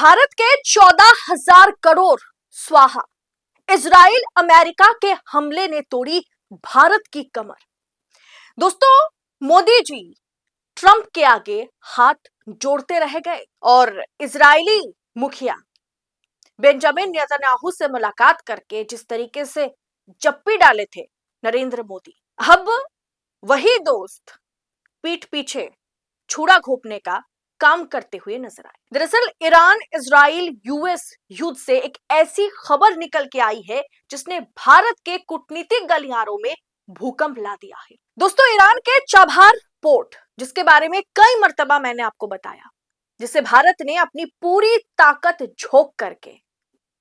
भारत के 14,000 करोड़ स्वाहा। Israel America के हमले ने तोड़ी भारत की कमर। दोस्तों, मोदी जी ट्रंप के आगे हाथ जोड़ते रह गए और इजरायली मुखिया बेंजामिन नेतन्याहू से मुलाकात करके जिस तरीके से जप्पी डाले थे नरेंद्र मोदी, अब वही दोस्त पीठ पीछे छुरा घोंपने का काम करते हुए नजर आए। दरअसल ईरान इजराइल यूएस युद्ध से एक ऐसी खबर निकल के आई है जिसने भारत के कूटनीतिक गलियारों में भूकंप ला दिया है। दोस्तों, ईरान के चाबहार पोर्ट, जिसके बारे में कई मर्तबा मैंने आपको बताया, जिसे भारत ने अपनी पूरी ताकत झोंक करके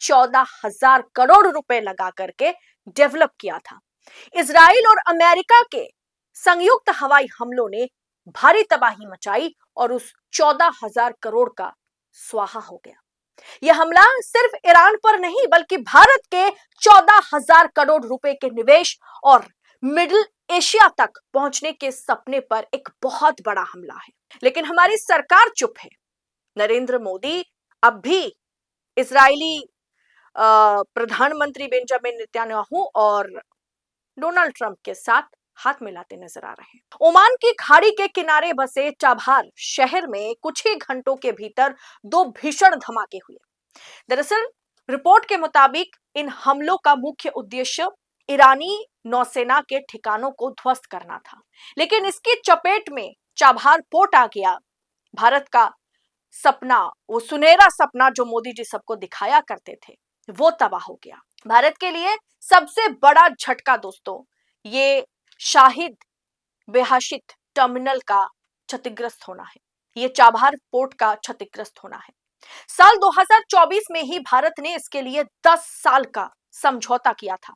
14,000 करोड़ रुपए लगा करके डेवलप किया था, इजराइल और अमेरिका के संयुक्त हवाई हमलों ने भारी तबाही मचाई और उस 14,000 करोड़ का स्वाहा हो गया। यह हमला सिर्फ ईरान पर नहीं बल्कि भारत के 14,000 करोड़ रुपए के निवेश और मिडिल एशिया तक पहुंचने के सपने पर एक बहुत बड़ा हमला है। लेकिन हमारी सरकार चुप है। नरेंद्र मोदी अब भी इजरायली प्रधानमंत्री बेंजामिन नेतन्याहू और डोनाल्ड ट्रंप के साथ हाथ मिलाते नजर आ रहे हैं। ओमान की खाड़ी के किनारे बसे चाबहार शहर में कुछ ही घंटों के भीतर दो भीषण धमाके हुए। दरअसल रिपोर्ट के मुताबिक इन हमलों का मुख्य उद्देश्य ईरानी नौसेना के ठिकानों को ध्वस्त करना था, लेकिन इसकी चपेट में चाबहार पोर्ट आ गया। भारत का सपना, वो सुनहरा सपना जो मोदी जी सबको दिखाया करते थे, वो तबाह हो गया। भारत के लिए सबसे बड़ा झटका दोस्तों, ये शाहिद बेहाशित टर्मिनल का क्षतिग्रस्त होना है। ये चाबहार पोर्ट का क्षतिग्रस्त होना है। साल 2024 में ही भारत ने इसके लिए 10 साल का समझौता किया था।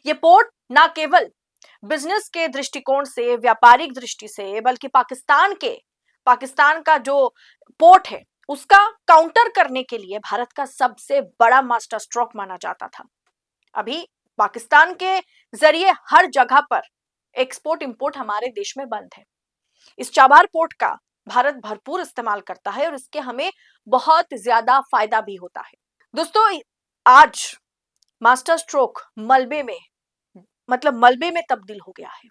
ये पोर्ट ना केवल बिजनेस के दृष्टिकोण से, व्यापारिक दृष्टि से, बल्कि पाकिस्तान का जो पोर्ट है उसका काउंटर करने के लिए भारत का सबसे बड़ा मास्टर स्ट्रोक माना जाता था। अभी पाकिस्तान के जरिए हर जगह पर एक्सपोर्ट इंपोर्ट हमारे देश में बंद है। इस चाबहार पोर्ट का भारत भरपूर इस्तेमाल करता है और इसके हमें बहुत ज्यादा फायदा भी होता है। दोस्तों, आज मास्टर स्ट्रोक मलबे में तब्दील हो गया है।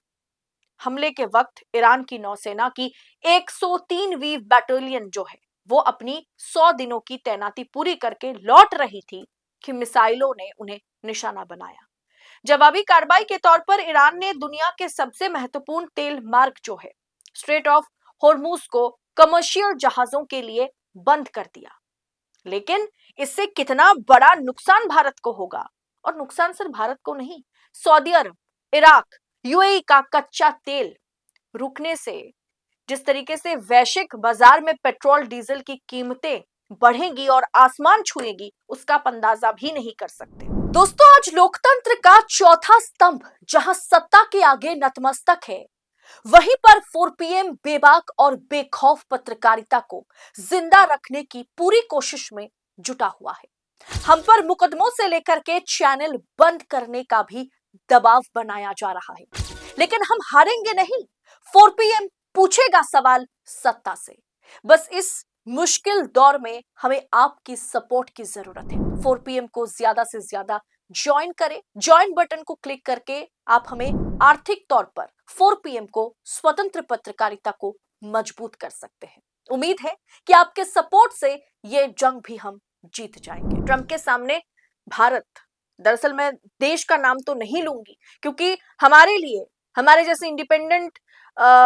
हमले के वक्त ईरान की नौसेना की 103वीं बैटालियन जो है वो अपनी 100 दिनों की तैनाती पूरी करके लौट रही थी कि मिसाइलों ने उन्हें निशाना बनाया। जवाबी कार्रवाई के तौर पर ईरान ने दुनिया के सबसे महत्वपूर्ण तेल मार्ग जो है स्ट्रेट ऑफ हॉर्मुज को कमर्शियल जहाजों के लिए बंद कर दिया। लेकिन इससे कितना बड़ा नुकसान भारत को होगा, और नुकसान सिर्फ भारत को नहीं, सऊदी अरब, इराक, यूएई का कच्चा तेल रुकने से जिस तरीके से वैश्विक बाजार में पेट्रोल डीजल की कीमतें बढ़ेंगी और आसमान छुएगी, उसका आप अंदाजा भी नहीं कर सकते। दोस्तों, आज लोकतंत्र का चौथा स्तंभ जहां सत्ता के आगे नतमस्तक है, वहीं पर 4PM बेबाक और बेखौफ पत्रकारिता को जिंदा रखने की पूरी कोशिश में जुटा हुआ है। हम पर मुकदमों से लेकर के चैनल बंद करने का भी दबाव बनाया जा रहा है, लेकिन हम हारेंगे नहीं। 4PM पूछेगा सवाल सत्ता से। बस इस मुश्किल दौर में हमें आपकी सपोर्ट की जरूरत है। 4PM को ज्यादा से ज्यादा ज्वाइन करें। ज्वाइन बटन को क्लिक करके आप हमें आर्थिक तौर पर 4PM को, स्वतंत्र पत्रकारिता को मजबूत कर सकते हैं। उम्मीद है कि आपके सपोर्ट से ये जंग भी हम जीत जाएंगे। ट्रंप के सामने भारत, दरअसल मैं देश का नाम तो नहीं लूंगी क्योंकि हमारे लिए, हमारे जैसे इंडिपेंडेंट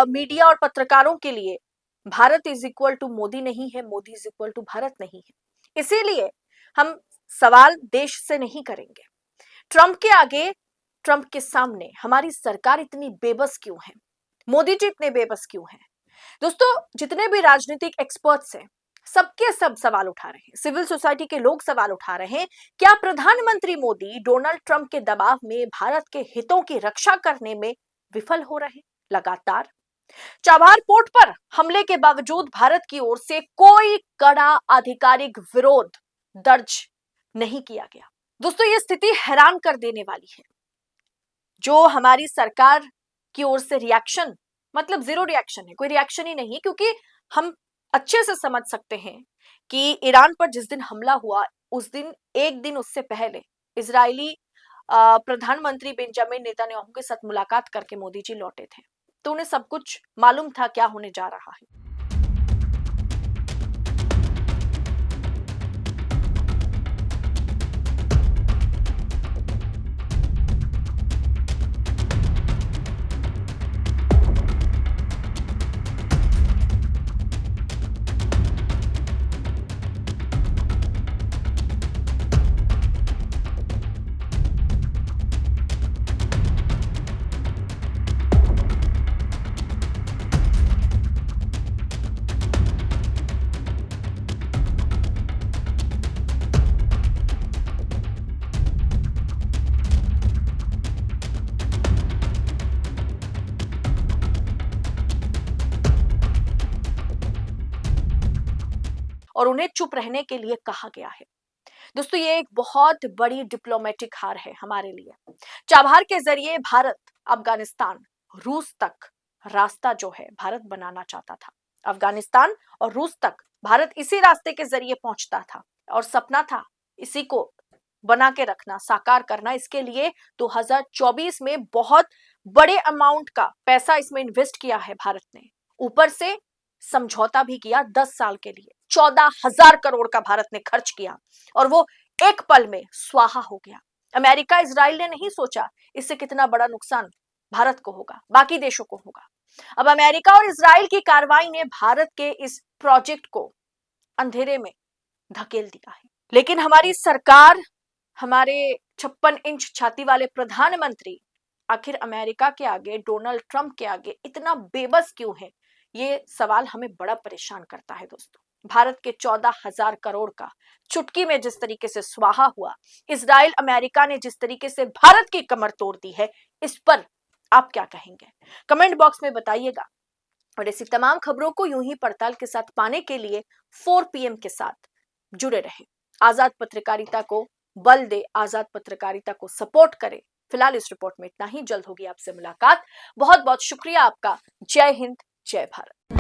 मीडिया और पत्रकारों के लिए Bharat is equal to Modi नहीं है, Modi is equal to Bharat नहीं है। इसीलिए हम सवाल देश से नहीं करेंगे। ट्रंप के आगे, ट्रंप के सामने हमारी सरकार इतनी बेबस क्यों है, मोदी जी इतने बेबस क्यों हैं? दोस्तों, जितने भी राजनीतिक एक्सपर्ट्स हैं सबके सब सवाल उठा रहे हैं, सिविल सोसाइटी के लोग सवाल उठा रहे हैं। क्या प्रधानमंत्री मोदी डोनाल्ड ट्रंप के दबाव में भारत के हितों की रक्षा करने में विफल हो रहे हैं? लगातार चाबहार पोर्ट पर हमले के बावजूद भारत की ओर से कोई कड़ा आधिकारिक विरोध दर्ज नहीं किया गया। दोस्तों, यह स्थिति हैरान कर देने वाली है। जो हमारी सरकार की ओर से रिएक्शन, मतलब जीरो रिएक्शन है, कोई रिएक्शन ही नहीं है, क्योंकि हम अच्छे से समझ सकते हैं कि ईरान पर जिस दिन हमला हुआ उस दिन एक दिन उससे पहले इजरायली प्रधानमंत्री बेंजामिन नेतन्याहू के साथ मुलाकात करके मोदी जी लौटे थे, तो उन्हें सब कुछ मालूम था क्या होने जा रहा है। और उन्हें चुप रहने के लिए कहा गया है। दोस्तों, ये एक बहुत बड़ी डिप्लोमेटिक हार है हमारे लिए। चाबहार के जरिए भारत अफगानिस्तान रूस तक रास्ता जो है भारत बनाना चाहता था। अफगानिस्तान और रूस तक भारत इसी रास्ते के जरिए पहुंचता था और सपना था इसी को बना के रखना, साकार करना। इसके लिए 2024 में बहुत बड़े अमाउंट का पैसा इसमें इन्वेस्ट किया है भारत ने। ऊपर से समझौता भी किया 10 साल के लिए। 14,000 करोड़ का भारत ने खर्च किया और वो एक पल में स्वाहा हो गया। अमेरिका इजराइल ने नहीं सोचा इससे कितना बड़ा नुकसान भारत को होगा, बाकी देशों को होगा। अब अमेरिका और इजराइल की कार्रवाई ने भारत के इस प्रोजेक्ट को अंधेरे में धकेल दिया है। लेकिन हमारी सरकार, हमारे 56 इंच छाती वाले प्रधानमंत्री आखिर अमेरिका के आगे, डोनाल्ड ट्रंप के आगे इतना बेबस क्यों है? ये सवाल हमें बड़ा परेशान करता है दोस्तों। भारत के 14,000 करोड़ का चुटकी में जिस तरीके से स्वाहा हुआ, इजराइल अमेरिका ने जिस तरीके से भारत की कमर तोड़ दी है, इस पर आप क्या कहेंगे? कमेंट बॉक्स में बताइएगा। और ऐसी तमाम खबरों को यूं ही पड़ताल के साथ पाने के लिए 4 PM के साथ जुड़े रहे। आजाद पत्रकारिता को बल दे, आजाद पत्रकारिता को सपोर्ट करे। फिलहाल इस रिपोर्ट में इतना ही। जल्द होगी आपसे मुलाकात। बहुत बहुत शुक्रिया आपका। जय हिंद, जय भारत।